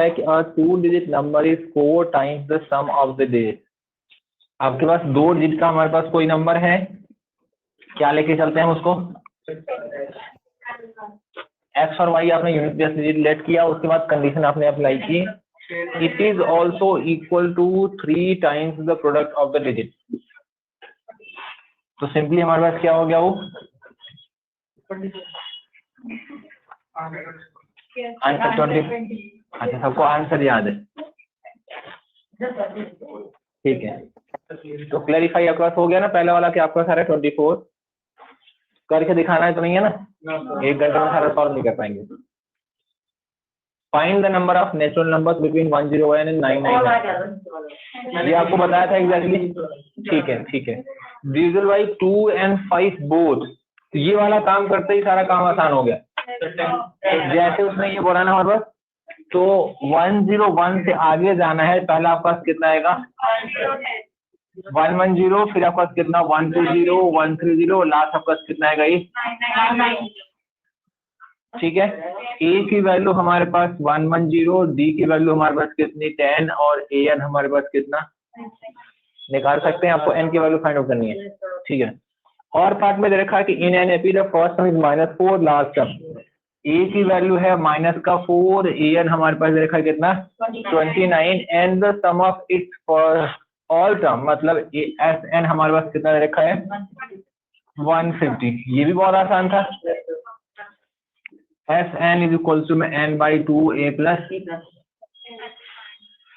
है कि a 2-digit number is 4 times the sum of the digits। आपके पास 2 digit का हमारे पास कोई नंबर है, क्या लेके चलते हैं उसको, एक्स और वाई आपने यूनिट प्लेस रिलेट किया, उसके बाद कंडीशन आपने अप्लाई की, it is also equal to 3 times the product of the digit. तो सिंपली हमारे पास क्या हो गया, वो आंसर 20। अच्छा, सबको आंसर याद है, ठीक है। तो क्लैरिफाई आपके पास हो गया ना, पहला वाला कि आपका सारा 24 करके दिखाना है तो नहीं है ना, 1 घंटे में सारा सॉल्व नहीं कर पाएंगे। Find the number of natural numbers between 101 and 999। ये आपको बताया था एग्जैक्टली, ठीक है ठीक है। डिविजल बाई 2 and 5 बोथ, ये वाला काम करते ही सारा काम आसान हो गया। जैसे उसने ये बोला ना हमारे पास, तो 101 से आगे जाना है, पहला आपके पास कितना आएगा 110, फिर आपके पास कितना 120, 130, लास्ट आपके पास कितना आएगा ये, ठीक है। ए की वैल्यू हमारे पास 110, डी की वैल्यू हमारे पास कितनी 10 और ए एन हमारे पास कितना निकाल सकते हैं, आपको एन की वैल्यू फाइंड आउट करनी है, ठीक है। और पार्ट में दे रखा है कि in an AP the first term is -4, last term A की वैल्यू है -4, ए एन हमारे पास दे रखा है कितना 29 and the sum of its for all term, मतलब एस एन हमारे पास कितना दे रखा है 150। ये भी बहुत आसान था, S N is equal to में n/2 a प्लस,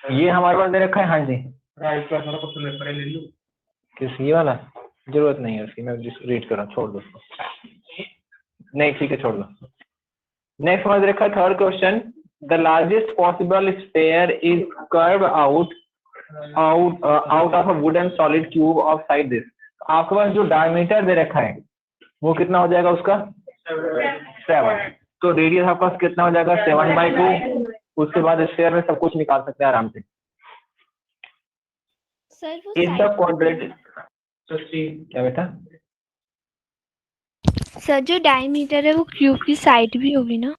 ये हमारे पास दे रखा है, हाँ जी किस ये वाला जरूरत नहीं है उसकी, मैं रीड कर रहा हूँ, छोड़ दो उसको, नहीं ठीक है छोड़ दो। नेक्स्ट हमारे दे रखा है third question, the largest possible sphere is curve out of a wooden solid cube of side this. आपके पास जो डायमीटर दे रखा है वो कितना हो जाएगा उसका 7, तो रेडियस आपके पास कितना हो जाएगा 7/2। उसके बाद स्फीयर में सब कुछ निकाल सकते हैं आराम से। सर वो इस द क्वाड्रेटिक, क्या बेटा, सर जो डायमीटर है वो क्यूब की साइड भी होगी ना।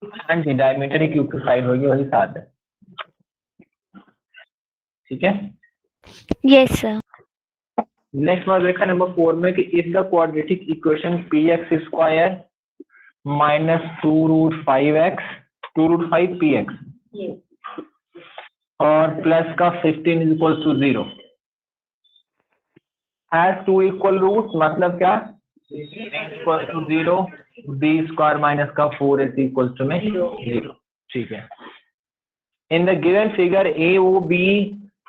हाँ जी, डायमीटर ही क्यूब की साइड होगी, वही 7 है, ठीक है। Yes sir. नेक्स्ट बार देखा नंबर 4 में कि if the quadratic equation px square -2√5x 2√5px और प्लस का 15 is equal to 0 has 2 equal root, मतलब क्या equal to 0, b square minus का 4 इज इक्वल टू में 0, ठीक है। In the given figure AOB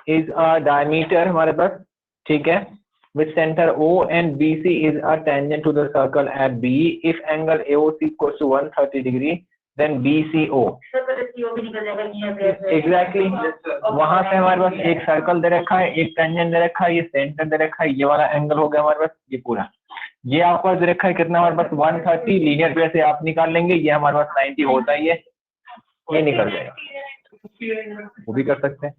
is a diameter हमारे पास, ठीक है, with center O and BC is a tangent to the circle at B. If angle AOC equals to 130 degree, then BCO. Exactly. वहां से हमारे पास एक सर्कल दे रखा है, एक टेंजेंट दे रखा है, ये सेंटर दे रखा है, ये वाला एंगल हो गया हमारे पास ये पूरा, ये आपको दे रखा है कितना हमारे पास 130, लीनियर पे से आप निकाल लेंगे, ये हमारे पास 90 होता ही है, ये निकल जाएगा, वो भी कर सकते हैं।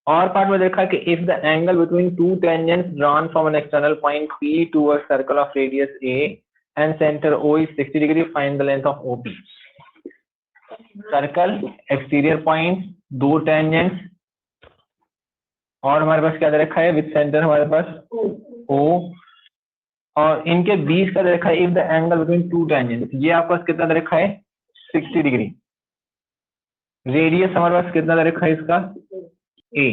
और पार्ट में देखा कि if the angle between two tangents drawn from an external point P to a circle of radius A and centre O is 60 डिग्री, find the length of OP। Circle, exterior point, दो tangents, और हमारे पास क्या दे रखा है with centre हमारे पास O, और इनके बीच का दे रखा है if the angle between two tangents, ये आपके पास कितना दे रखा है 60 डिग्री। रेडियस हमारे पास कितना दे रखा है इसका A।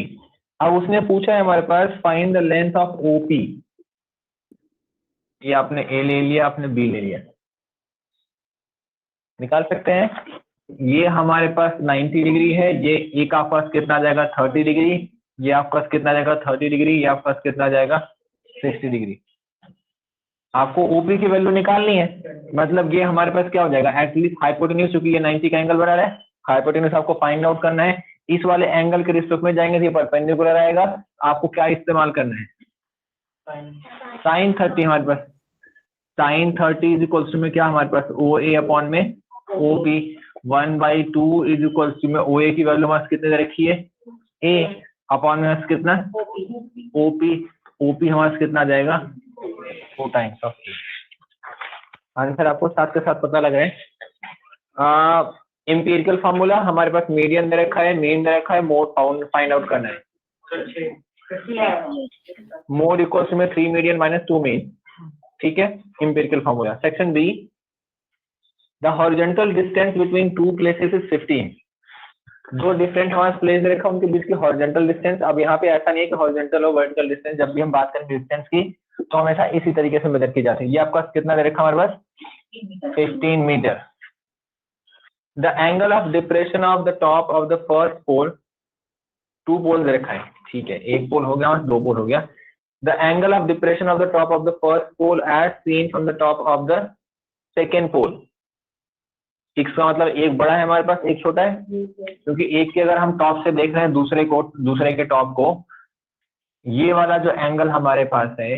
अब उसने पूछा है हमारे पास find the length of OP, ये आपने A ले लिया, आपने B ले लिया, निकाल सकते हैं। ये हमारे पास 90 डिग्री है, ये एक आपके पास कितना जाएगा 30 डिग्री, ये आपके पास कितना जाएगा 30 डिग्री, ये आपके पास कितना जाएगा 60 डिग्री। आपको OP की वैल्यू निकालनी है, मतलब ये हमारे पास क्या हो जाएगा एटलीस्ट हाइपोटेन्यूज, चूंकि ये 90 का एंगल बना रहा है, हाइपोटेन्यूज आपको फाइंड आउट करना है। इस वाले एंगल के रिस्पेक्ट में जाएंगे तो ये परपेंडिकुलर आएगा, आपको क्या इस्तेमाल करना है sin 30, हमारे पास sin 30 इज इक्वल्स टू में क्या हमारे पास OA अपॉन में OB, 1/2 इज इक्वल्स टू में OA की वैल्यू हमारे कितने दे रखी है A अपॉन में कितना OP हमारे कितना जाएगा 4 टाइम्स ऑफ A। आंसर आपको साथ के साथ पता लग रहा है। एम्पिरिकल फॉर्मूला हमारे पास मीडियन दे रखा है, मीन दे रखा है, मोड फाइंड आउट करना है। मोड इक्वल्स में 3 मीडियन माइनस 2 मीन, ठीक है, empirical formula. Section B, the horizontal distance between two places is 15। दो डिफरेंट हमारे प्लेस दे रखा है, उनके बीच की हॉरिजॉन्टल डिस्टेंस। अब यहाँ पे ऐसा नहीं है कि हॉरिजॉन्टल और वर्टिकल डिस्टेंस, जब भी हम बात करें डिस्टेंस की तो हमेशा इसी तरीके से मेजर की जाती है। ये आपका कितना दे रखा हमारे पास, 15 metre. The angle of depression of the top of the first pole, 2 pole दे रखा है, ठीक है, एक पोल हो गया और 2 पोल हो गया। The angle of depression of the top of the first pole as seen from the top of the second pole. इसका मतलब एक बड़ा है हमारे पास, एक छोटा है, क्योंकि एक के अगर हम टॉप से देख रहे हैं दूसरे के टॉप को, ये वाला जो एंगल हमारे पास है,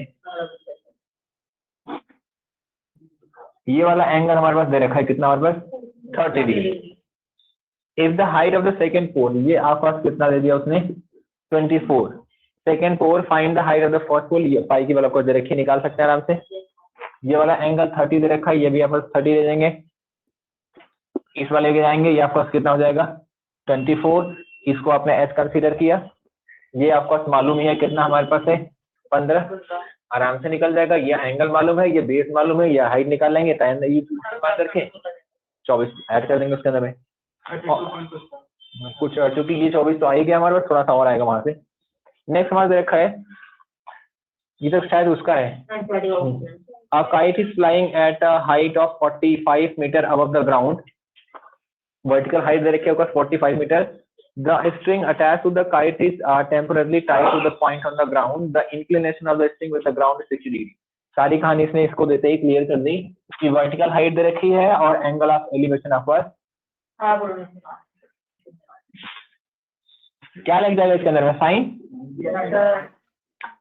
ये वाला एंगल हमारे पास दे रखा है कितना हमारे पास, 30 degree. If the height of the second pole, ये आपके पास कितना दे दिया उसने, 24। Second pole, find the height of the first pole, ये पाई की वाला को दे रखी, निकाल सकते हैं आराम से। ये वाला एंगल 30 दे रखा है, ये भी आप 30 दे देंगे। इस वाले के जाएंगे, ये आपका कितना हो जाएगा, 24। इसको आपने एच कंसीडर किया, ये आपको मालूम ही है कितना हमारे पास है, 15, आराम से निकल जाएगा। ये एंगल मालूम है, ये बेस मालूम है, ये हाइट निकाल लेंगे, टाइम बात करके 24 ऐड कर देंगे उसके अंदर में। कुछ चूंकि ये 24 तो आ ही गया हमारे पास, थोड़ा सा और आएगा वहां से। नेक्स्ट हमारे दे रखा है, ये तो शायद उसका है, a kite is flying at a height of 45 meter above the ground, vertical height दे रखी है 45 meter. The string attached to the kite is temporarily tied to the point on the ground. The inclination of the string with the ground is 60 degree. सारी कहानी इसने इसको देते ही clear कर दी कि vertical height दे रखी है और एंगल ऑफ एलिवेशन आपका क्या लग जाएगा इसके अंदर में, साइन।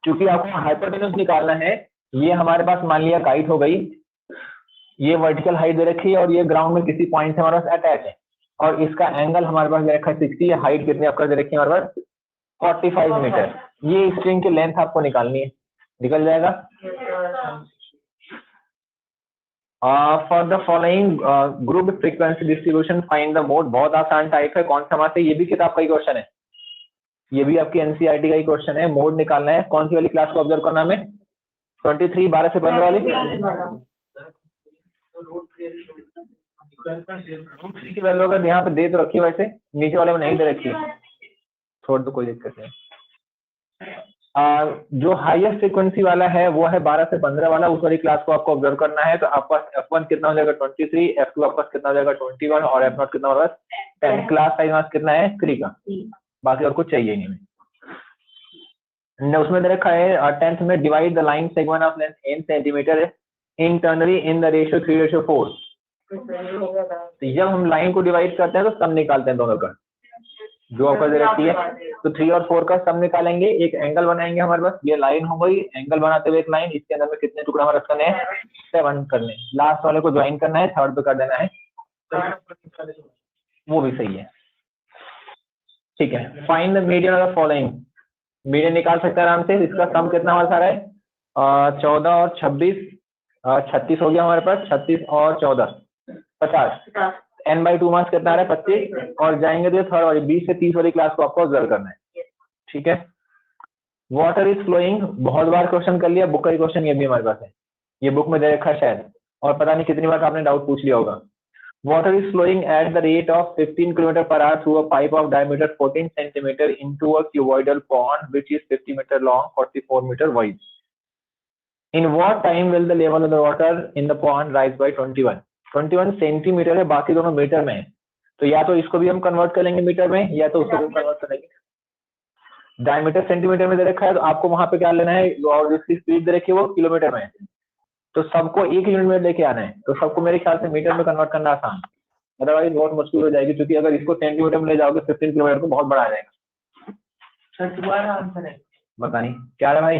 क्योंकि आपको हाइपोटेन्यूज निकालना है, ये हमारे पास मान लिया काइट हो गई, ये वर्टिकल हाइट दे रखी है और ये ग्राउंड में किसी पॉइंट से हमारे पास अटैच है, और इसका एंगल हमारे पास दे रखा है 60, हाइट कितनी आपका दे रखी है हमारे पास 45 मीटर। ये स्ट्रिंग की लेंथ आपको निकालनी है, निकल जाएगा। For the following group frequency distribution find the mode, बहुत आसान टाइप है, कौन सा हमारे, ये भी किताब का ही क्वेश्चन है, ये भी आपकी एनसीईआरटी का ही क्वेश्चन है। मोड निकालना है, कौन सी वाली क्लास को ऑब्जर्व करना है, 23 12 से 15 वाली की वैल्यू अगर यहाँ पे दे तो रखी, वैसे नीचे वाले में नहीं दे रखी, छोड़ दो कोई दिक्कत नहीं। जो हाईएस्ट फ्रीक्वेंसी वाला है वो है 12 से 15 वाला, उस वाली क्लास को आपको ऑब्जर्व करना है। तो आपका F1 कितना हो जाएगा 23, F2 आपका कितना हो जाएगा 21 और F0 कितना होगा 10। क्लास साइज कितना है 3 का, बाकी और कुछ चाहिए नहीं। उसमें दे रखा है 10th में, divide the line segment of length n centimetre internally in the ratio 3:4। तो जब हम लाइन को डिवाइड करते हैं तो सम निकालते हैं दोनों का, जो आपका दे रखी है, तो 3 और 4 का सम निकालेंगे, एक एंगल बनाएंगे हमारे पास, ये लाइन हो गई, एंगल बनाते हुए एक लाइन, इसके अंदर में कितने टुकड़ा हमारे करने हैं 7 करने, लास्ट वाले को ज्वाइन करना है, थर्ड पे कर देना है, वो भी सही है, ठीक है। Find the median of the following, median निकाल सकते हैं आराम से। इसका सम कितना हमारा सारा है 14 और 26, 36 हो गया हमारे पास, 36 और 14 50, n/2 मार्क्स कितना आ रहा है 25, और जाएंगे तो थर्ड वाली 20 से 30 वाली क्लास को आपको ऑब्जर्व करना है, ठीक है। वाटर इज फ्लोइंग, बहुत बार क्वेश्चन कर लिया, बुक का ही क्वेश्चन ये भी हमारे पास है, ये बुक में दे रखा है शायद, और पता नहीं कितनी बार आपने डाउट पूछ लिया होगा। Water is flowing at the rate of 15 km/h through a pipe of diameter 14 cm into a cuboidal pond which is 50 meter long, 44 meter wide. In what time will the level of the water in the pond rise by 21 centimetre है, बाकी दोनों metre में है, तो या तो इसको भी हम कन्वर्ट कर लेंगे मीटर में, या तो उसको भी कन्वर्ट करेंगे। डायमीटर सेंटीमीटर में दे रखा है, तो आपको वहां पे क्या लेना है, और जिसकी स्पीड दे रखी है वो किलोमीटर में है, तो सबको एक यूनिट में लेके आना है, तो सबको मेरे ख्याल से मीटर में कन्वर्ट करना आसान, अदरवाइज बहुत मुश्किल हो जाएगी, क्योंकि अगर इसको सेंटीमीटर में ले जाओगे 15 किलोमीटर को बहुत बड़ा आ जाएगा। पता नहीं क्या है भाई,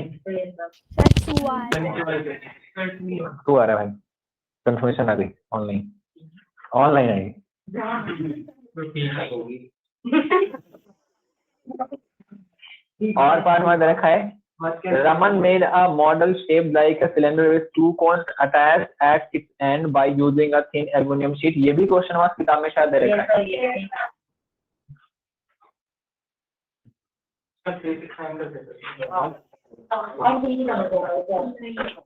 तू आ रहा है भाई, कंफर्मेशन आ गई, ऑनलाइन आई। और पार्ट में दे रखा है Raman made a model shaped like a cylinder with two cones attached at its end by using a thin aluminum sheet. ये भी क्वेश्चन हमारी किताब में शायद दे रखा है.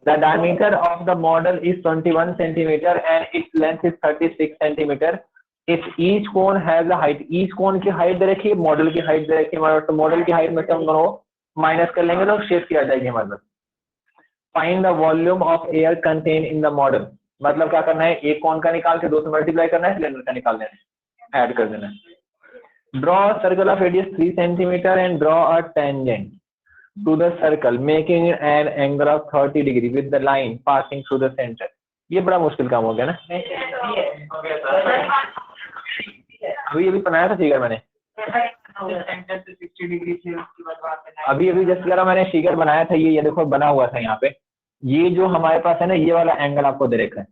The diameter of the model is 21 centimeter and its length is 36 centimeter. If each cone has a height, each cone की height दे रखी है, मॉडल की हाइट दे रखी है हमारे, तो मॉडल की हाइट में से हम दोनों माइनस कर लेंगे तो शेप की आ जाएगी हमारे पास. Find the volume of air contain in the model. मतलब क्या करना है, एक कॉन का निकाल के 2 से मल्टीप्लाई करना है, सिलेंडर का निकाल देना है, ऐड कर देना है. Draw circle of radius 3 centimetre and draw a tangent to the circle making an angle of 30 degree with the line passing through the centre. ये बड़ा मुश्किल काम हो गया ना. अभी बनाया था फिगर मैंने, अभी जस्ट करा मैंने फिगर बनाया था. ये देखो बना हुआ था यहाँ पे. ये जो हमारे पास है ना, ये वाला एंगल आपको दे रखा है,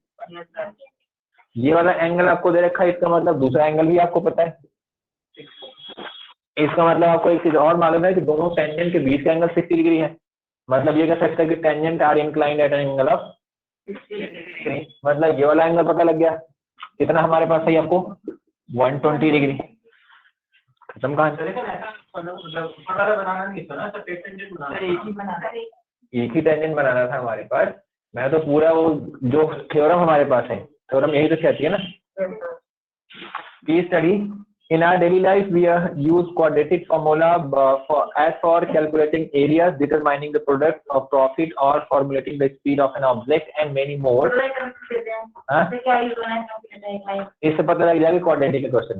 ये वाला एंगल आपको दे रखा है. इसका मतलब दूसरा एंगल भी आपको पता है. इसका मतलब आपको एक चीज और मालूम है कि दोनों टेंजेंट के बीच का एंगल 60 डिग्री है. मतलब ये कह सकते हैं कि tangent are inclined at an angle of 60 degree. मतलब ये वाला एंगल पता लग गया. कितना हमारे पास है आपको 120 डिग्री. खत्म कहां एक ही टेंजेंट बनाना था हमारे पास. मैं तो पूरा वो जो थ्योरम हमारे पास है, थ्योरम यही तो कहती है ना. Case study. In our daily life, we use quadratic formula for calculating areas, determining the product of profit, or formulating the speed of an object, and many more. इससे पता लग जाएगा quadratic question.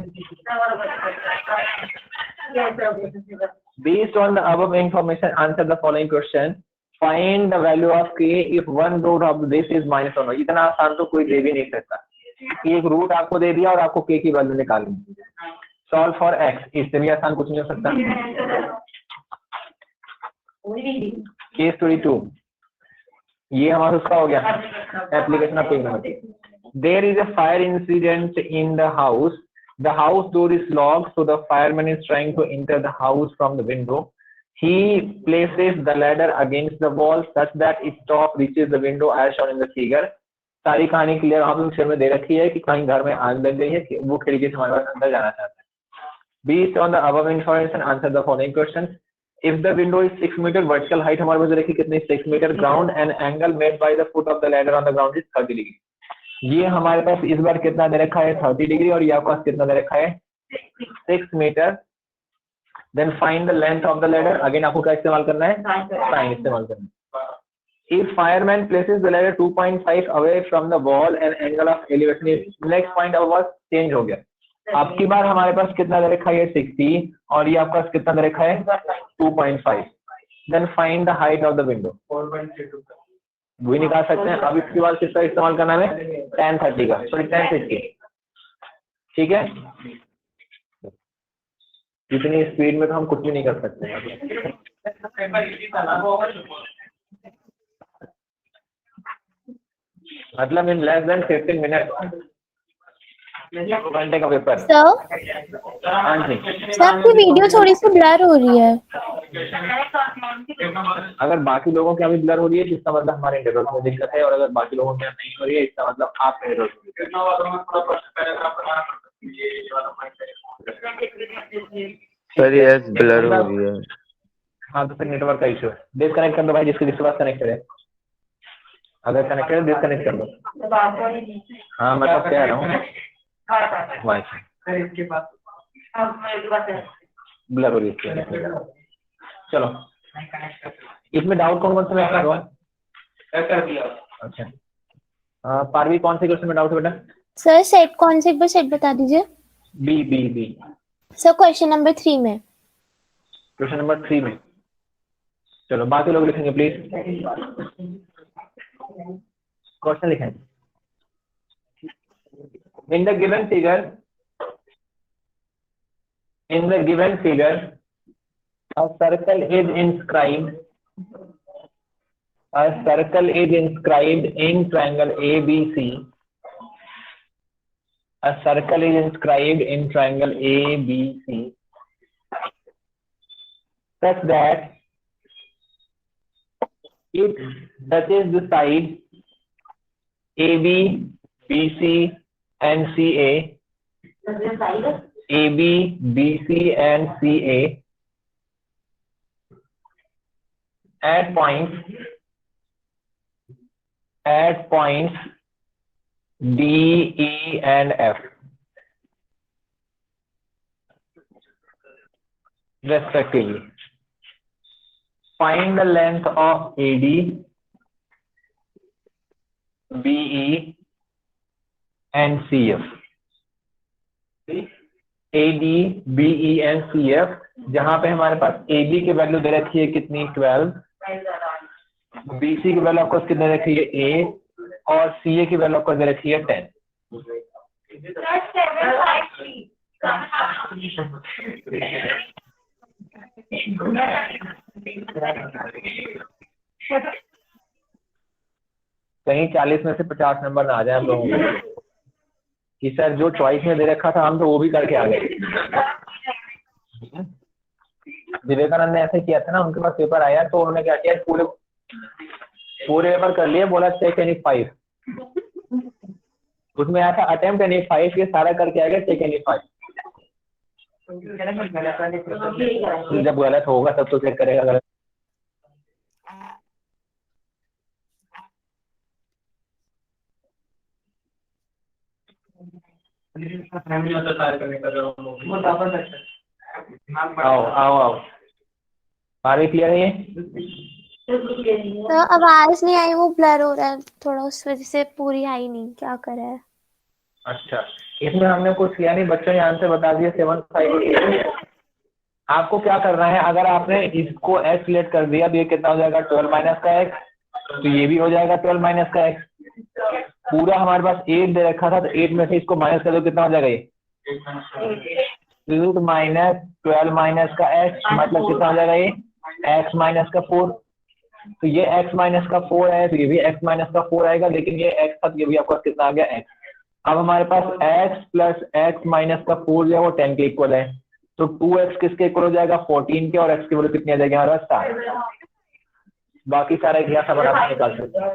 Based on the above information, answer the following question. Find the value of k if one root of this is -1. इतना आसान तो कोई दे भी नहीं सकता. एक रूट आपको दे दिया और आपको k की वैल्यू निकालनी. Solve for x. इससे भी आसान कुछ नहीं हो सकता. केस 22. ये हमारा उसका हो गया application of technology. There is a fire incident in the house. The house door is locked, so the fireman is trying to enter the house from the window. He places the ladder against the wall such that its top reaches the window as shown in the figure. सारी कहानी clear वहां पे picture में दे रखी है कि कहीं घर में आग लग गई है, वो खिड़की से हमारे पास अंदर जाना चाहता है. Based on the above information, answer the following questions. If the window is 6 meter, vertical height हमारे पास रखी कितनी 6 meter, ground and angle made by the foot of the ladder on the ground is 30 degree. ये हमारे पास इस बार कितना दे रखा है 30 डिग्री, और ये आपके पास कितना दे रखा है 6 metre. Then find the length of the ladder. Again आपको क्या इस्तेमाल करना है, sin इस्तेमाल करना है. If fireman places the ladder 2.5 away from the wall and angle of elevation is, next point अब बस चेंज हो गया. आपकी बार हमारे पास कितना दे रखा है 60, और ये आपका कितना दे रखा है 2.5. Then find the height of the window. 4.32 वही निकाल सकते हैं. अब इसके बाद किसका इस्तेमाल करना है, tan 30 का, सॉरी tan 60. ठीक है. इतनी स्पीड में तो हम कुछ भी नहीं कर सकते. मतलब इन लेस देन 15 मिनट, 2 घंटे का पेपर. हाँ जी सर आपकी वीडियो थोड़ी सी ब्लर हो रही है. अगर बाकी लोगों की अभी ब्लर हो रही है इसका मतलब हमारे इंटरनेट में दिक्कत है, और अगर बाकी लोगों की नहीं हो रही है इसका मतलब आप सर ये ब्लर हो रही है. हाँ तो फिर नेटवर्क का इशू है. डिस्कनेक्ट कर दो भाई, जिसके पास कनेक्टेड है. अगर कनेक्टेड है डिस्कनेक्ट कर दो. हाँ मैं तो कह रहा हूँ ब्लर हो रही है. चलो इसमें डाउट कौन से में हुआ. अच्छा पारवी कौन से क्वेश्चन में डाउट है बेटा. सर सेट कौन से, एक बार सेट बता दीजिए. बी. सर क्वेश्चन नंबर 3 में. क्वेश्चन नंबर 3 में. चलो बाकी लोग लिखेंगे प्लीज. क्वेश्चन लिखें. In the given figure, a circle is inscribed. A circle is inscribed in triangle ABC. A circle is inscribed in triangle ABC such that It touches the side AB, BC and CA. AB, BC and CA at points D, E and F respectively. Find the length of AD, BE and CF. AD, BE and CF, जहां पे हमारे पास AB की value दे रखी है कितनी 12, BC की value आपको कितनी दे रखी है 8 और CA की वैल्यू आपको दे रखी है 10. कहीं 40 में से 50 नंबर ना आ जाए हम लोगों को कि सर जो चॉइस में दे रखा था हम तो वो भी करके आ गए. विवेकानंद ने ऐसे किया था ना, उनके पास पेपर आया तो उन्होंने क्या किया, पूरे पेपर कर लिए, बोला टेक एनी 5. उसमें आया था अटेम्प्ट एनी 5, ये सारा करके आ गया टेक एनी 5. जब गलत होगा तब तो चेक करेगा गलत. आओ सारे क्लियर है ये? तो आवाज नहीं आई, वो ब्लर हो रहा है थोड़ा, उस वजह से पूरी आई नहीं, क्या करे है. अच्छा, इसमें हमने कुछ किया नहीं, बच्चों ने आंसर बता दिया 7, 5. आपको क्या करना है, अगर आपने इसको x लेट कर दिया तो ये कितना हो जाएगा 12 माइनस का x, तो ये भी हो जाएगा 12 माइनस का x. पूरा हमारे पास 8 दे रखा था तो 8 में से इसको माइनस कर दो, कितना हो जाएगा ये 8 माइनस 12 माइनस का x, मतलब कितना हो जाएगा ये x माइनस का 4. तो ये x माइनस का 4 है तो ये भी x माइनस का 4 आएगा, लेकिन ये x था तो ये भी आपका कितना आ गया x. अब हमारे पास x प्लस x माइनस का 4 जो है वो 10 के इक्वल है, तो 2x किसके इक्वल हो जाएगा 14 के, और x की वैल्यू कितनी आ जाएगी हमारा 7. बाकी सारा एक सा बना निकाल सकते हैं.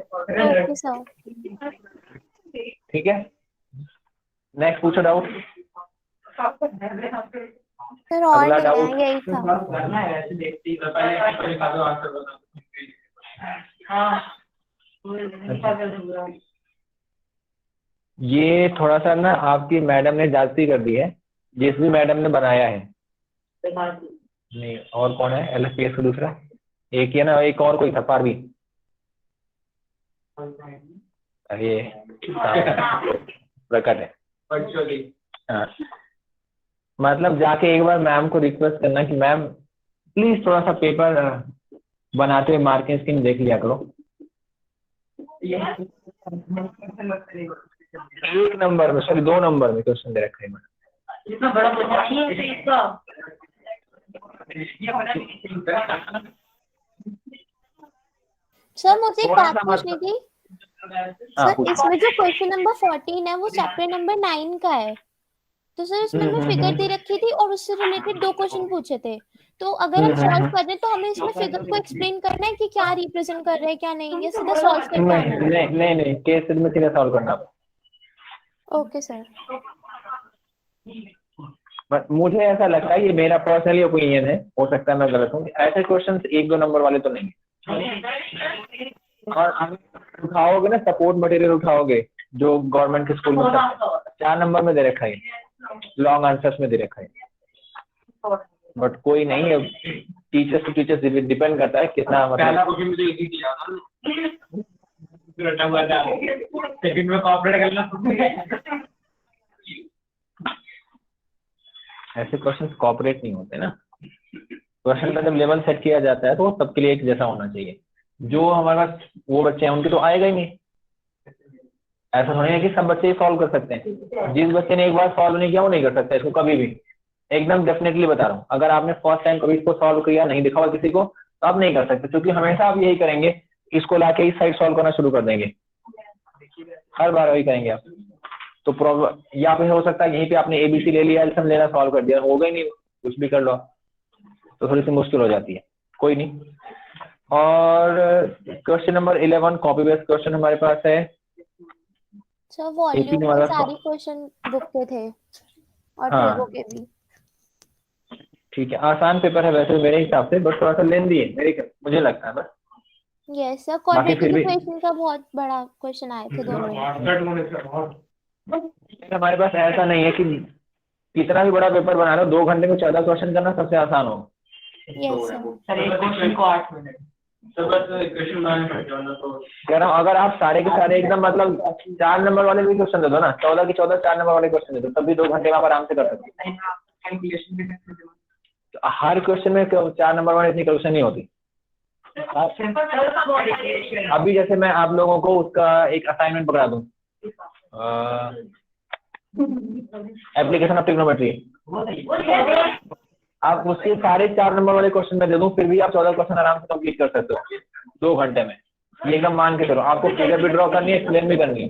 ठीक है, नेक्स्ट पूछो डाउट. सर और अगला नहीं डाउट. है, यही था. ये थोड़ा सा ना आपकी मैडम ने जाती कर दी है, जिस भी मैडम ने बनाया है. नहीं, और कौन है LFPS का दूसरा? एक ही है ना, एक और कोई था पारवी. अरे प्रकट है. हाँ, मतलब जाके एक बार मैम को रिक्वेस्ट करना कि मैम प्लीज थोड़ा सा पेपर बनाते हुए मार्किंग स्कीम देख लिया करो. 1 नंबर में, सॉरी 2 नंबर में क्वेश्चन दे रखा है. सर मुझे एक थोड़ा बात सा पूछनी थी. हाँ, सर इसमें जो क्वेश्चन नंबर 14 है वो चैप्टर नंबर 9 का है, तो सर इसमें हमें फिगर दे रखी थी और उससे रिलेटेड 2 क्वेश्चन पूछे थे, तो अगर हम सॉल्व कर दें तो हमें इसमें फिगर को एक्सप्लेन करना है कि क्या रिप्रेजेंट कर रहे हैं क्या नहीं, ये सीधा सॉल्व करके आना है. नहीं केस में सीधा सॉल्व करना. Okay sir. बट मुझे ऐसा लगता है, ये मेरा पर्सनली ओपिनियन है, हो सकता है मैं गलत हूँ, ऐसे क्वेश्चन 1-2 नंबर वाले तो नहीं. और आप उठाओगे ना सपोर्ट मटेरियल उठाओगे जो गवर्नमेंट के स्कूल में 4 नंबर में दे रखा है, लॉन्ग आंसर्स में दे रखा है. बट कोई नहीं है, टीचर्स टू टीचर्स डिपेंड करता है कितना. मतलब ऐसे क्वेश्चन कॉपरेट नहीं होते ना. क्वेश्चन का जब लेवल सेट किया जाता है तो सबके लिए एक जैसा होना चाहिए. जो हमारे पास वो बच्चे हैं उनके तो आएगा ही नहीं. ऐसा नहीं है कि सब बच्चे ही सॉल्व कर सकते हैं. जिस बच्चे ने एक बार सॉल्व नहीं किया वो नहीं कर सकता इसको कभी भी. एकदम डेफिनेटली बता रहा हूँ, अगर आपने फर्स्ट टाइम कभी इसको सॉल्व किया नहीं दिखा हुआ किसी को तो आप नहीं कर सकते, क्योंकि हमेशा आप यही करेंगे, इसको लाके इस साइड सॉल्व करना शुरू कर देंगे, हर बार वही करेंगे आप. तो प्रॉब्लम या फिर हो सकता है यहीं पे आपने ABC ले लिया, एलसीएम लेना सॉल्व कर दिया, होगा ही नहीं, कुछ भी कर लो तो थोड़ी सी मुश्किल हो जाती है. कोई नहीं, और question number 11 copy based question हमारे पास है। सर AP वॉल्यूम में के हमारे सारे पास क्वेश्चन बुक पे थे और हाँ ट्रिगो के भी। ठीक है, आसान पेपर है वैसे मेरे हिसाब से, बट थोड़ा सा लेंदी है मुझे लगता है बस। यस सर, बाकी क्वाड्रेटिक फिर भी इक्वेशन का बहुत बड़ा क्वेश्चन आए थे दोनों में। हमारे पास ऐसा नहीं है कि कितना भी बड़ा पेपर बना लो 2 घंटे में 14 क्वेश्चन करना सबसे आसान हो। Yes sir. सर एक क्वेश्चन को 8 मिनट। सर बस क्वेश्चन बनाने पड़ जाना तो। कह रहा हूँ अगर आप सारे के सारे एकदम मतलब 4 नंबर वाले भी क्वेश्चन दे दो ना, 14 की 14 4 नंबर वाले क्वेश्चन दे दो, तब भी 2 घंटे में आप आराम से कर सकते कैलकुलेशन भी करते थे। हो। हर क्वेश्चन में 4 नंबर वाले इतनी कैलकुलेशन नहीं होती। अभी जैसे मैं आप लोगों को उसका एक असाइनमेंट पकड़ा दूं, एप्लीकेशन ऑफ ट्रिग्नोमेट्री, आप उसके सारे 4 नंबर वाले क्वेश्चन में दे दूं, फिर भी आप 14 क्वेश्चन आराम से कंप्लीट कर सकते हो 2 घंटे में। ये एकदम मान के चलो, आपको फिगर भी ड्रॉ करनी है, एक्सप्लेन भी करनी है।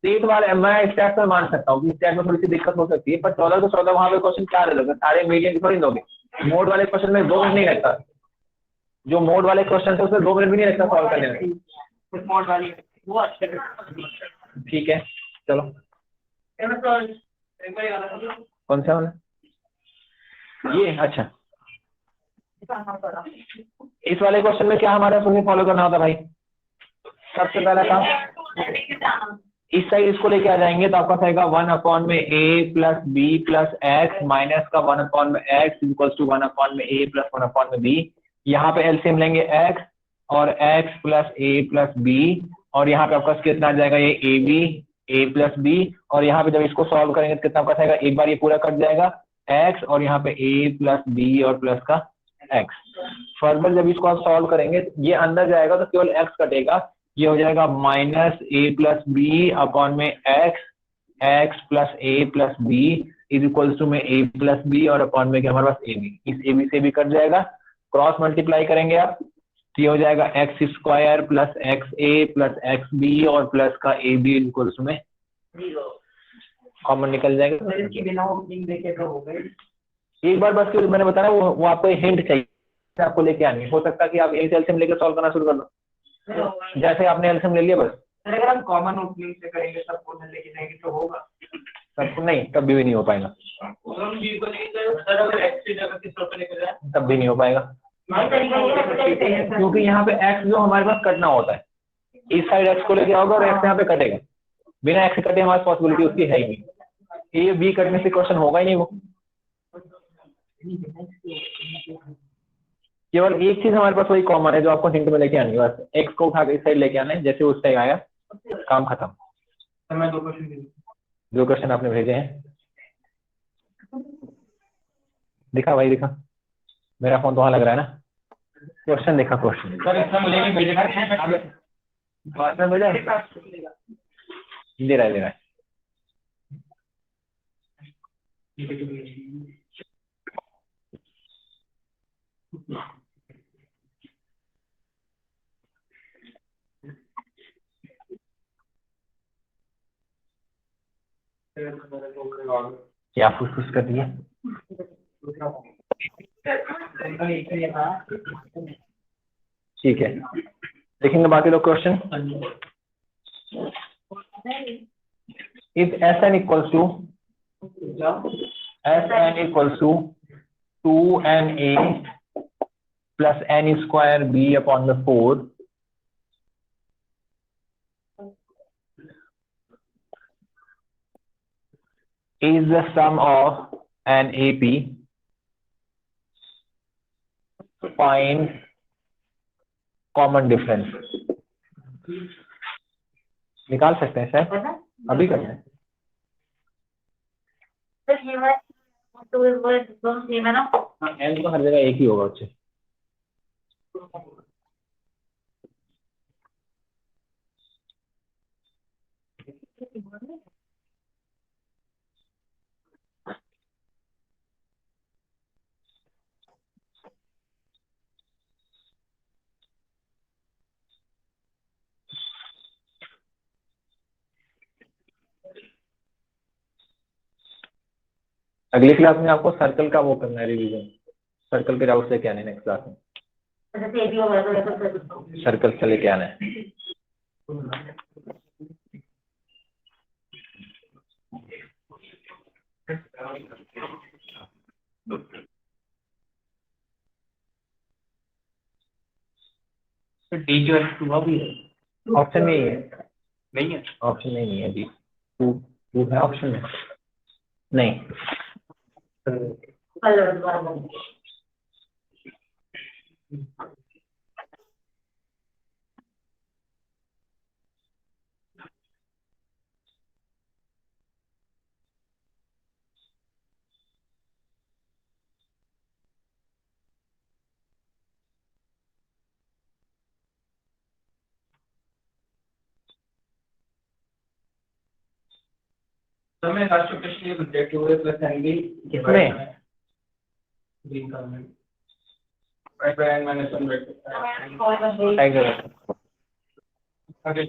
सीट वाले मैं स्टैट में मान सकता हूँ, स्टैट में थोड़ी सी दिक्कत हो सकती है, पर 14 तो 14 वहां पे क्वेश्चन क्या दे दोगे, सारे मीडियम थोड़ी दोगे। मोड वाले क्वेश्चन में 2 मिनट नहीं लगता, जो मोड वाले क्वेश्चन है उसमें 2 मिनट भी नहीं लगता सॉल्व करने में। मोड वाली वो अच्छे। ठीक है चलो, कौन सा वाला ये, अच्छा इस वाले क्वेश्चन में क्या हमारा तुम्हें फॉलो करना होता भाई, सबसे पहला काम इस साइड इसको लेके आ जाएंगे तो आपका आएगा 1 में a plus B plus X minus का 1 में x इक्वल्स टू 1 में a प्लस 1 में b। यहाँ पे एलसीएम लेंगे x और x plus a plus b, और यहाँ पे आपका कितना आ जाएगा ये a प्लस b, और यहाँ पे जब इसको सॉल्व करेंगे तो कितना आपका आएगा, एक बार ये पूरा कट जाएगा x और यहाँ पे a प्लस b और प्लस का x। फर्दर जब इसको आप सॉल्व करेंगे ये अंदर जाएगा तो केवल x कटेगा, ये हो जाएगा minus A plus B upon में X plus A plus B is equals to में ए प्लस बी और अपॉन में क्या हमारे पास ए बी, इस ए बी से भी कट जाएगा, क्रॉस मल्टीप्लाई करेंगे आप तो ये हो जाएगा एक्स स्क्वायर प्लस एक्स ए प्लस एक्स बी और प्लस का ए बी इज इक्वल्स में कॉमन निकल जाएगा। एक बार बस मैंने बताया वो आपको हिंट चाहिए आपको लेके आनी, हो सकता है कि आप एक एलसीएम लेकर सॉल्व करना शुरू कर दो, जैसे आपने एलसीएम ले लिया बस। अगर हम कॉमन ओपनिंग से करेंगे सबको लेके जाएंगे तो होगा, सबको नहीं कभी भी नहीं हो पाएगा, तब भी नहीं हो पाएगा, क्योंकि यहाँ पे x जो हमारे पास कटना होता है, इस साइड x को लेके आओगे और x यहाँ पे कटेगा, बिना x कटे हमारे पॉसिबिलिटी उसकी है ही नहीं, a b कटने से क्वेश्चन होगा ही नहीं वो। केवल एक चीज हमारे पास वही कॉमन है जो आपको हिंट में लेके आनी है, बस x को उठा के इस साइड लेके आना है, जैसे उस साइड आया काम खत्म। मैं 2 क्वेश्चन जो क्वेश्चन आपने भेजे हैं दिखा भाई दिखा, मेरा फोन तो वहां लग रहा है ना, क्वेश्चन देखा क्वेश्चन दे रहा है क्या फुस कर दिया। ठीक है देखेंगे बाकी लोग question. If Sn equals to two 2na plus n square b upon में 4 is the sum of an AP, find common difference। निकाल सकते हैं सर, अभी करते हैं। n तो हर जगह एक ही होगा बच्चे। अगली क्लास में आपको सर्कल का वो करना है, रिवीजन। सर्कल के डाउट लेके आने नेक्स्ट क्लास में। सर्कल से लेके आना है। डी की वैल्यू 2 भी है, ऑप्शन में ही है, नहीं है? ऑप्शन में नहीं है जी। टू टू है ऑप्शन में, नहीं। तो मैं लास्ट क्वेश्चन ये पूछा 2a प्लस एनबी किसमें? ग्रीन कलर में right by n minus 1 tiger. आगे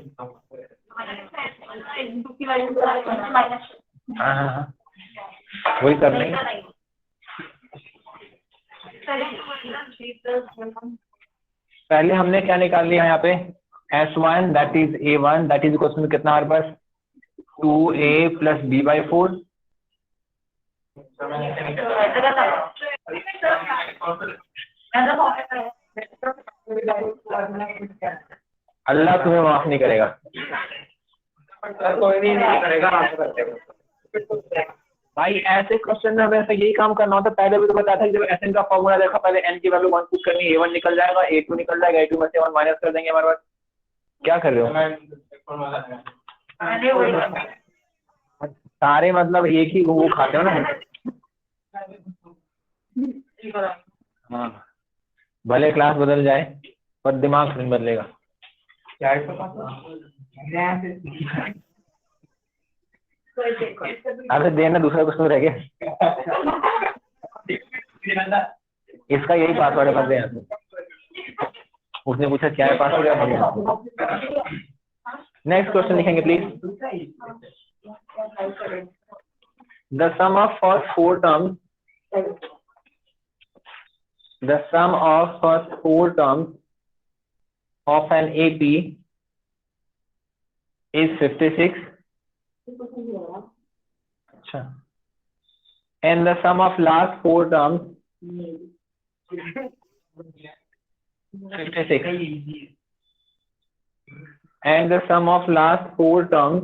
हाँ हाँ हाँ, वही कर रहे हैं। पहले हमने क्या निकाल लिया यहाँ पे, S1 that is A1 that is question में कितना हमारे पास 2a प्लस b/4। अल्लाह तुम्हें माफ नहीं करेगा। कोई नहीं करेगा, आप करते हो। भाई ऐसे क्वेश्चन में हमें ऐसा यही काम करना होता। पहले भी तो बताया था कि जब एन का फॉर्मूला देखा, पहले n की वैल्यू 1 पुट करनी, A1 निकल जाएगा, A2 निकल जाएगा, A2 में से 1 माइनस कर देंगे हमारे पास। क्या कर रहे हो? सारे मतलब एक ही वो खाते हो ना। हाँ, भले क्लास बदल जाए पर दिमाग नहीं बदलेगा। अरे देना, दूसरा क्वेश्चन रह गया। इसका यही पासवर्ड है, कर दे यहाँ से। उसने पूछा क्या है पासवर्ड। नेक्स्ट क्वेश्चन लिखेंगे please. The sum of first four terms, the sum of first four terms of an AP is 56. अच्छा, and the sum of last four terms 56, and the sum of last four terms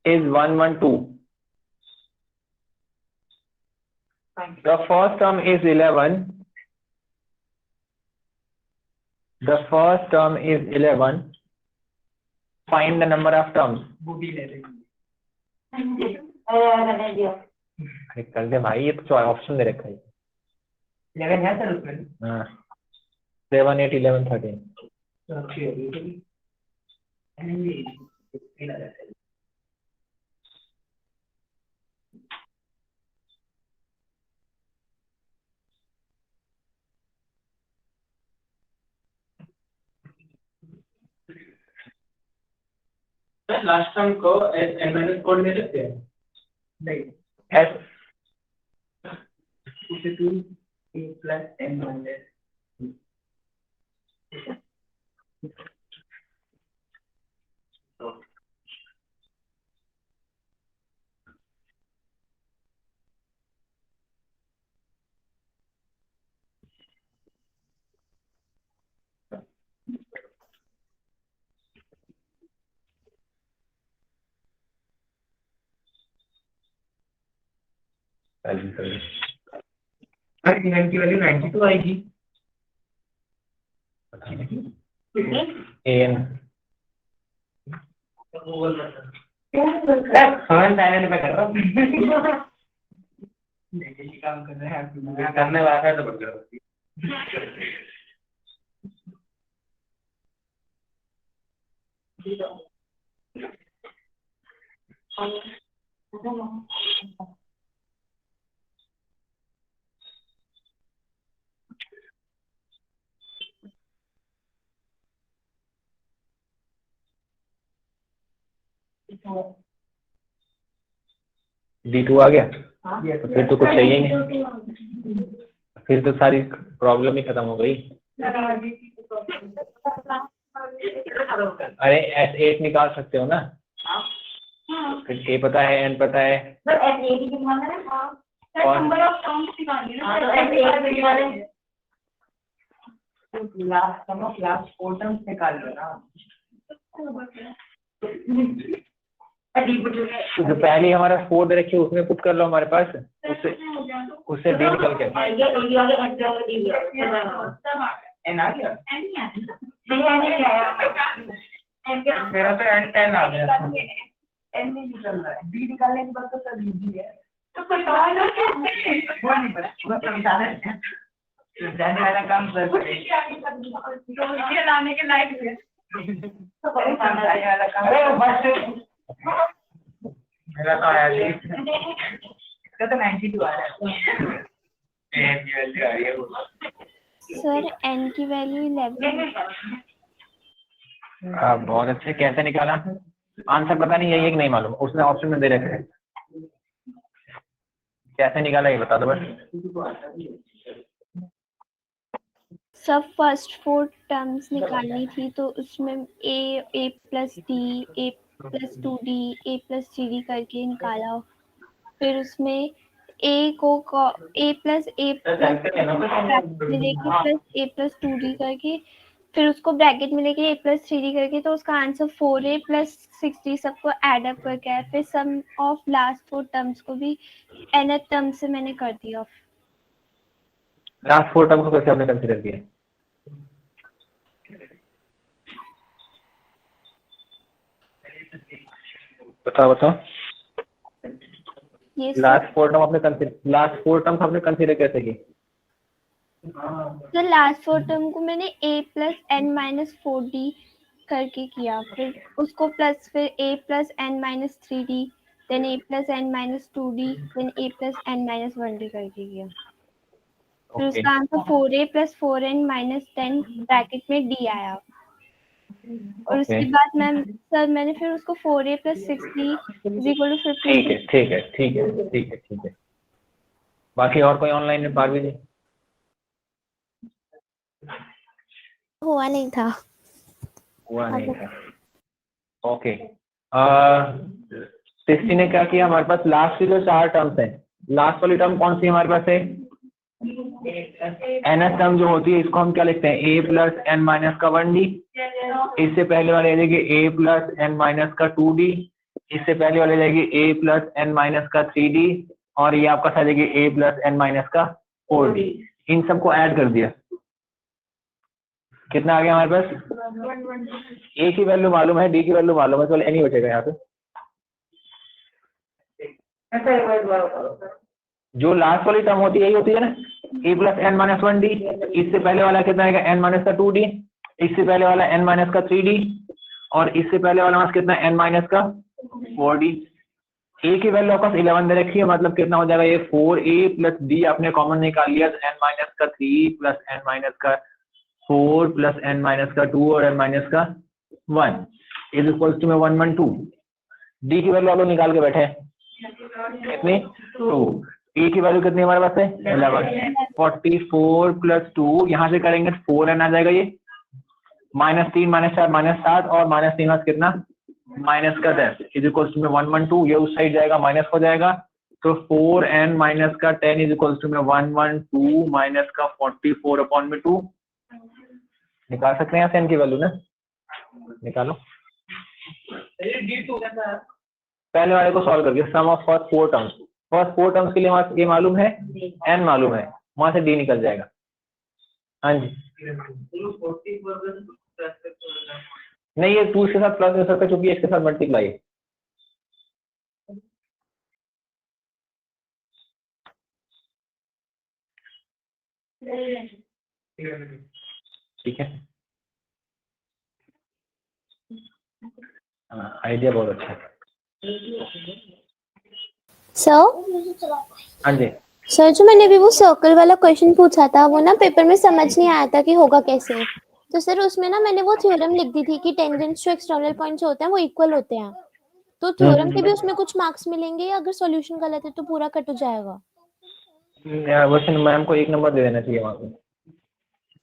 is 112. The first term is 11. The first term is 11. Find the number of terms. अरे कर दे भाई, ये तो option दे रखा है। 11 है sir उसमें। हाँ, 7, 8, 11, 13। लास्ट टर्म को n माइनस कोड में सकते हैं? नहीं, S 2 plus n minus n की वैल्यू 92 आएगी। AN काम कर रहे हैं, करने वाला है तो बच जाओ। D2 आ गया। तो फिर तो कुछ चाहिए नहीं, फिर तो सारी प्रॉब्लम ही खत्म हो गई। अरे S8 निकाल सकते हो ना, फिर A पता है, N पता है, जो पहले हमारा 4 दे रखी है उसमें पुट कर लो हमारे पास, उससे D निकल के मेरा तो N आ गया, N नहीं निकल रहा है, D निकालने के बाद तो सब इजी है। तो कोई सवाल है वो नहीं बस पूरा समझाना है, जाने वाला काम कर लाने के लायक है तो कोई समझाने वाला काम। अरे बस मेरा तो आया जी, इसका तो 92 आ रहा है, N की वैल्यू आ रही है सर n की वैल्यू 11। बहुत अच्छे, कैसे निकाला? आंसर पता नहीं है कि नहीं मालूम, उसने ऑप्शन में दे रखे हैं, कैसे निकाला ये बता दो बस। सब फर्स्ट 4 टर्म्स निकालनी थी, तो उसमें a plus D, a plus 2d, a plus 3d करके निकाला। फिर उसमें a को a प्लस मिलेगी प्लस a प्लस 2d करके, फिर उसको ब्रैकेट में लेके a प्लस 3d करके, तो उसका आंसर 4a प्लस 6d सबको एड अप करके आया। फिर सम ऑफ लास्ट 4 टर्म्स को भी nth टर्म से मैंने कर दिया। लास्ट 4 टर्म को कैसे आपने कंसीडर किया? बताओ ये लास्ट 4 टर्म आपने कंसीडर कैसे की? तो लास्ट 4 टर्म को मैंने a plus n minus 4d करके किया, फिर उसको प्लस फिर a plus n minus 3d, then a plus n minus 2d, then a plus n minus 1d करके किया। फिर उसका answer 4a plus 4n minus 10 bracket में d आया। और उसके बाद मैंने फिर उसको 4a plus 6d is equal to 15। ठीक है। बाकी और कोई ऑनलाइन में पारवी जी? हुआ नहीं था। ओके, 60 ने क्या किया, हमारे पास लास्ट की जो 4 टर्म्स हैं, लास्ट वाली टर्म कौन सी हमारे पास है? nth टर्म जो होती है इसको हम क्या लिखते हैं? a प्लस n माइनस का 1d, इससे पहले वाले जाएगी a प्लस n माइनस का 2d, इससे पहले वाले जाएगी a प्लस n माइनस का 3d, और ये आपका आ जाएगी a प्लस n माइनस का 4d। इन सबको ऐड कर दिया, कितना आ गया हमारे पास? a की वैल्यू मालूम है, d की वैल्यू मालूम है, तो n ही बचेगा यहाँ पे। जो लास्ट वाली टर्म होती है यही होती है ना, a plus n minus 1d, इससे पहले वाला कितना आएगा? n माइनस का 2d, इससे पहले वाला n माइनस का 3d, और इससे पहले वाला कितना? n माइनस का 4d। a की वैल्यू आपका 11 दे रखी है, मतलब कितना हो जाएगा? ये 4a प्लस d आपने कॉमन निकाल लिया, तो n माइनस का 3 प्लस n माइनस का 4 प्लस n माइनस का 2 और n माइनस का 1 इज इक्वल्स टू में 112। d की वैल्यू आप लोग निकाल के बैठे हैं, कितनी? 2। a की वैल्यू कितनी हमारे पास है? 11। 44 प्लस 2, यहाँ से करेंगे 4n आ जाएगा, ये -3 -4 -7, और -3 कितना? माइनस का 10 इज इक्वल्स टू में 112। ये उस साइड जाएगा, माइनस हो जाएगा, तो 4n माइनस का 10 इज इक्वल्स टू में 112 माइनस का 44 अपॉन में 2। निकाल सकते हैं यहाँ से n की वैल्यू ना, निकालो। पहले वाले को सॉल्व करके sum of first 4 terms, first 4 terms के लिए वहां ये मालूम है, n मालूम है, वहां से d निकल जाएगा। हाँ जी, नहीं ये 2 के साथ प्लस हो सकता है क्योंकि इसके साथ मल्टीप्लाई है। ठीक है, आइडिया बहुत अच्छा है। सर हाँ जी, सर जो मैंने अभी वो सर्कल वाला क्वेश्चन पूछा था, वो ना पेपर में समझ नहीं आया था कि होगा कैसे। तो सर उसमें ना मैंने वो थ्योरम लिख दी थी कि टेंजेंट्स टू एक्सटर्नल पॉइंट्स होते हैं वो इक्वल होते हैं। तो थ्योरम के भी उसमें कुछ मार्क्स मिलेंगे या अगर सॉल्यूशन गलत है तो पूरा कट हो जाएगा? वैसे मैम को 1 नंबर दे देना चाहिए वहाँ पे।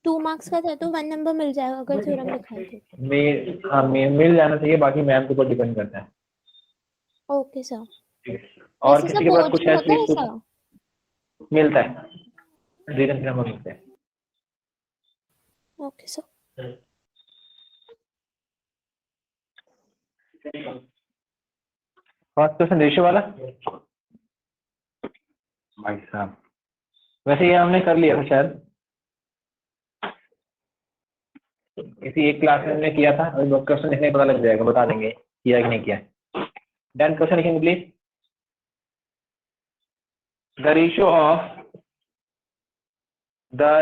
2 मार्क्स का था तो 1 नंबर मिल जाएगा अगर थ्योरम लिखा है तो। हाँ मिल जाना चाहिए, बाकी मैम के ऊपर डिपेंड करता है। Okay sir. और वैसे किसी सब के पास बोर्ड कुछ में है होता है प्लीज? ऐसा? कुछ मिलता है, रीजन के नंबर मिलते हैं। Okay sir. First question ratio वाला भाई साहब, वैसे ये हमने कर लिया था शायद, किसी एक क्लास में हमने किया था। और क्वेश्चन लिखने पता लग जाएगा, बता देंगे किया कि नहीं किया। डन, क्वेश्चन लिखेंगे please. The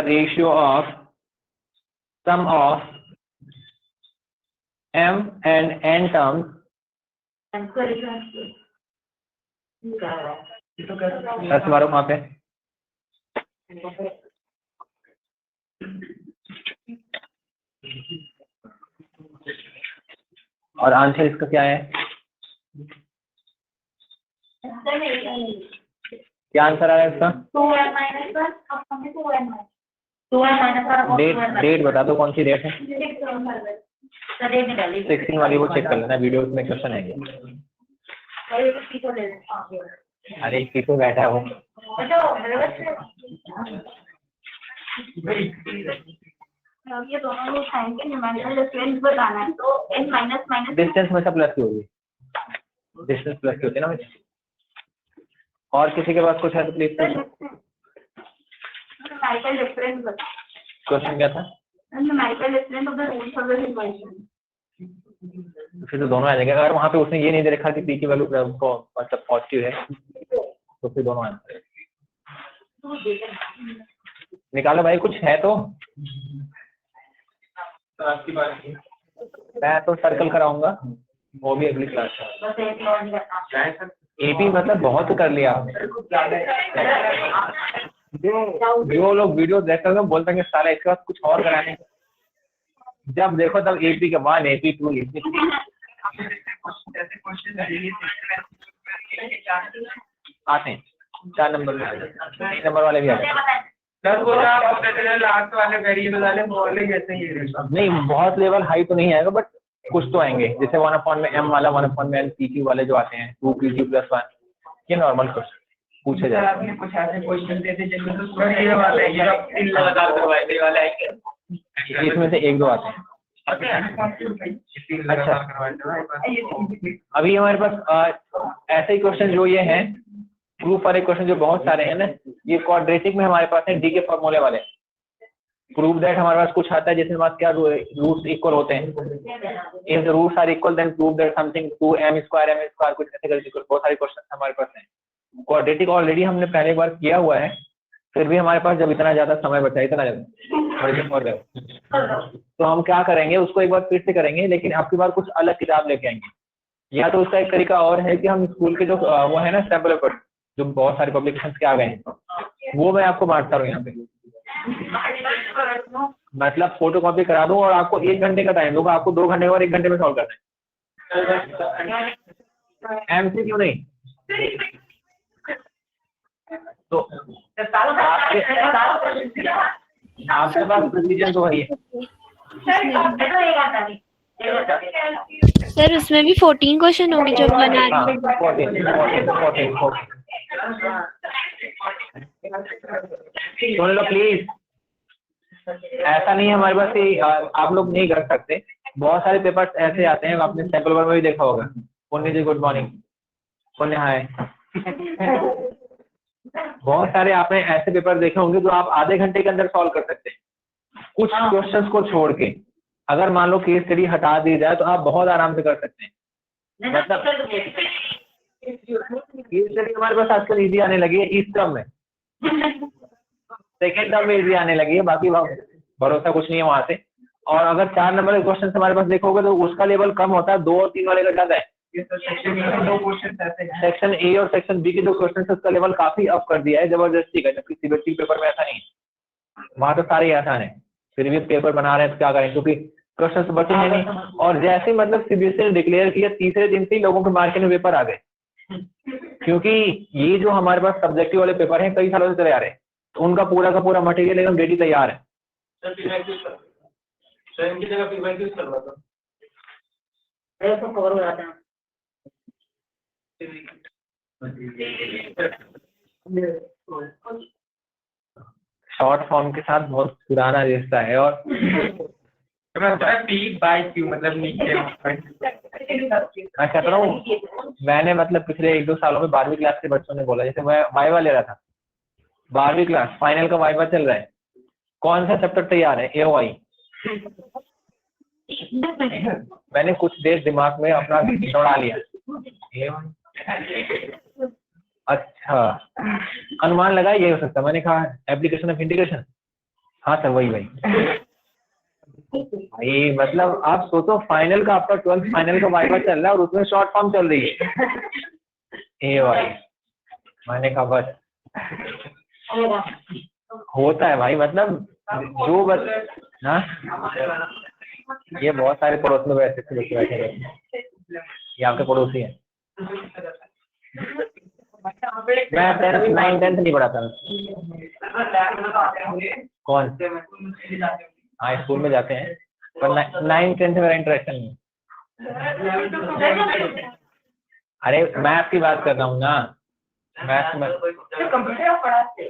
ratio of sum of m and n terms दस मारो वहाँ पे। और आंसर इसका क्या है? क्या आंसर आया इसका? डेट बता दो, कौन सी डेट है? 16 वाली वो चेक कर लेना, वीडियो में क्वेश्चन है। अरे इसी तो बैठा हूँ। ये दोनों लोग आएंगे, न्यूमेरिकल डिफरेंस बताना है तो n माइनस माइनस डिस्टेंस में सब प्लस की होगी, डिस्टेंस प्लस की होती है ना। और किसी के पास कुछ है तो प्लीज। न्यूमेरिकल डिफरेंस बता। क्वेश्चन क्या था? Numerical difference of the roots of the equation. फिर तो दोनों आ जाएंगे। अगर वहाँ पे उसने ये नहीं दे रखा कि पी की वैल्यू मतलब पॉजिटिव है तो फिर दोनों आंसर है। निकालो भाई, कुछ है तो। आपकी बात है। मैं तो सर्कल कराऊंगा, वो भी अगली क्लास है। एपी मतलब बहुत कर लिया आपने। जो लोग वीडियो देखते हैं बोलते हैं साला इसके बाद कुछ और कराने, जब देखो तब एपी के बाद एपी 2 एपी आते हैं। 4 नंबर में 3 नंबर वाले भी आते हैं। लास्ट वाले वेरिएबल वाले बोले कैसे ही नहीं, बहुत लेवल हाई तो नहीं आएगा बट कुछ तो आएंगे, जैसे 1/m वाला, 1/n PQ वाले जो आते हैं 2 PQ + 1, ये नॉर्मल क्वेश्चन पूछे जाते हैं। आपने कुछ ऐसे क्वेश्चन देते जिनमें तो ये वाले लगातार करवाए वाले आएंगे, इसमें से 1-2 आते हैं। अच्छा, अभी हमारे पास ऐसे ही क्वेश्चन जो ये हैं प्रूफ वाले क्वेश्चन जो बहुत सारे हैं ना, ये क्वाड्रेटिक में हमारे पास है डी के फॉर्मूले वाले। प्रूव दैट हमारे पास कुछ आता है जिसमें हमारे क्या रूट्स इक्वल होते हैं। If the roots are equal then prove that something 2m² कुछ ऐसे करके बहुत सारे क्वेश्चन हमारे पास हैं। क्वाड्रेटिक ऑलरेडी हमने पहले बार किया हुआ है, फिर भी हमारे पास जब इतना ज्यादा समय बचा, इतना ज्यादा तो हम क्या करेंगे, उसको एक बार फिर से करेंगे, लेकिन आपकी बार कुछ अलग किताब लेके आएंगे। या तो उसका एक तरीका और है कि हम स्कूल के जो वो है ना सैम्पल पेपर, जो बहुत सारे पब्लिकेशंस के आ गए हैं, वो मैं आपको बांटता हूँ यहाँ पे। मतलब फोटो कॉपी करा दूँ और आपको 1 घंटे का टाइम दूंगा, आपको 2 घंटे और 1 घंटे में सॉल्व करना है। MCQ नहीं, तो आपके पास प्रिसीजन तो वही है सर। उसमें भी 14 क्वेश्चन होंगे जो बना रहे हैं। 14 सुन लो प्लीज, ऐसा नहीं है हमारे पास कि आप लोग नहीं कर सकते। बहुत सारे पेपर्स ऐसे आते हैं, आपने सैंपल पेपर में भी देखा होगा। पुण्य जी गुड मॉर्निंग। पुण्य हाय। बहुत सारे आपने ऐसे पेपर देखे होंगे जो आप आधे घंटे के अंदर सॉल्व कर सकते हैं, कुछ क्वेश्चंस को छोड़ के। अगर मान लो केस स्टडी हटा दी जाए तो आप बहुत आराम से कर सकते हैं। मतलब केस स्टडी हमारे पास आजकल इजी आने लगी है, इस टर्म में, सेकेंड टर्म में इजी आने लगी है, बाकी भरोसा कुछ नहीं है वहां से। और अगर 4 नंबर के क्वेश्चन हमारे पास देखोगे तो उसका लेवल कम होता है, 2 और 3 वाले का ज्यादा है। सेक्शन ए और सेक्शन बी के जो क्वेश्चन है उसका लेवल काफी अप कर दिया है जबरदस्ती का, जबकि सीबीएसई पेपर में ऐसा नहीं है, वहां तो सारे आसान है। फिर भी पेपर बना रहे हैं तो क्या करें, क्योंकि क्वेश्चन तो बचे हैं नहीं। और जैसे ही मतलब सीबीएसई ने डिक्लेयर किया, तीसरे दिन से ही लोगों के मार्केट में पेपर आ गए, क्योंकि ये जो हमारे पास सब्जेक्टिव वाले पेपर हैं कई सालों से चले आ रहे हैं, तो उनका पूरा का पूरा मटेरियल एकदम रेडी तैयार है। सर इनकी जगह फीडबैक यूज करवा दो। तो कवर हो जाता है। शॉर्ट फॉर्म के साथ बहुत पुराना रिश्ता है। और पी बाय क्यू मतलब नीचे मैं कहता रहा हूँ, मैंने मतलब पिछले 1-2 सालों में 12वीं क्लास के बच्चों ने बोला, जैसे मैं वाइवा ले रहा था, 12वीं क्लास फाइनल का वाइवा चल रहा है, कौन सा चैप्टर तैयार है? AOI। मैंने कुछ देर दिमाग में अपना दौड़ा लिया, अच्छा अनुमान लगा ये हो सकता है। मैंने कहा एप्लीकेशन ऑफ इंटीग्रेशन, हाँ सर वही। ये मतलब आप सोचो, फाइनल का आपका 12th फाइनल का वाइवा चल रहा है और उसमें शॉर्ट फॉर्म चल रही है AOI। मैंने कहा बस होता है भाई, मतलब जो बस ना, ये बहुत सारे पड़ोस में बैठे थे, बैठे रहते, ये आपके पड़ोसी हैं। मैं 9th-10th नहीं पढ़ाता। कौन? हाँ स्कूल में जाते हैं, पर 9th-10th मेरा इंटरेक्शन नहीं। अरे मैथ की बात कर रहा हूँ ना, मैथ में कंप्यूटर पढ़ाते,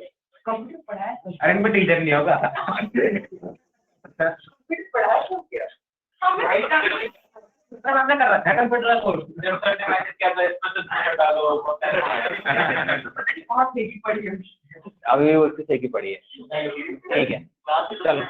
अरे इनमें टीचर नहीं होगा। हमने कर रखा है कंप्यूटर कोर्स, जब सर ने मैसेज किया था इसमें तो ध्यान डालो, बहुत ठीक पड़ी है अभी उसकी सेकी पड़ी है, ठीक है चलो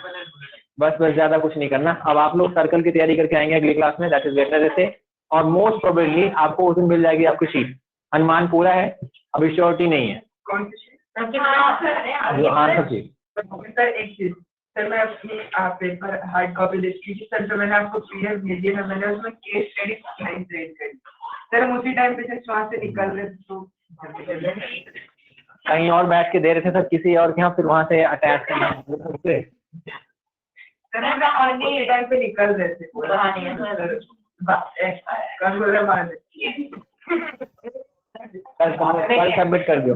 बस ज्यादा कुछ नहीं करना। अब आप लोग सर्कल की तैयारी करके आएंगे अगली क्लास में, दैट इज वेटनसडे से, और मोस्ट प्रोबेबली आपको उस दिन मिल जाएगी आपकी शीट। अनुमान पूरा है, अभी श्योरिटी नहीं है। कौन सी जो आंसर शीट सर एक चीज सर, मैं अपनी पेपर हार्ड कॉपी लिखी थी सर, तो मैंने आपको PDF भेजी है, मैंने उसमें केस स्टडी लाइन ट्रेन करी सर, हम उसी टाइम पे जस्ट वहाँ से निकल रहे तो कहीं और बैठ के दे रहे थे सर किसी और के यहाँ, फिर वहाँ से अटैच करना सर, हम ऑनली टाइम पे निकल रहे थे कल सबमिट कर दो,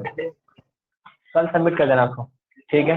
कल सबमिट कर देना आपको, ठीक है।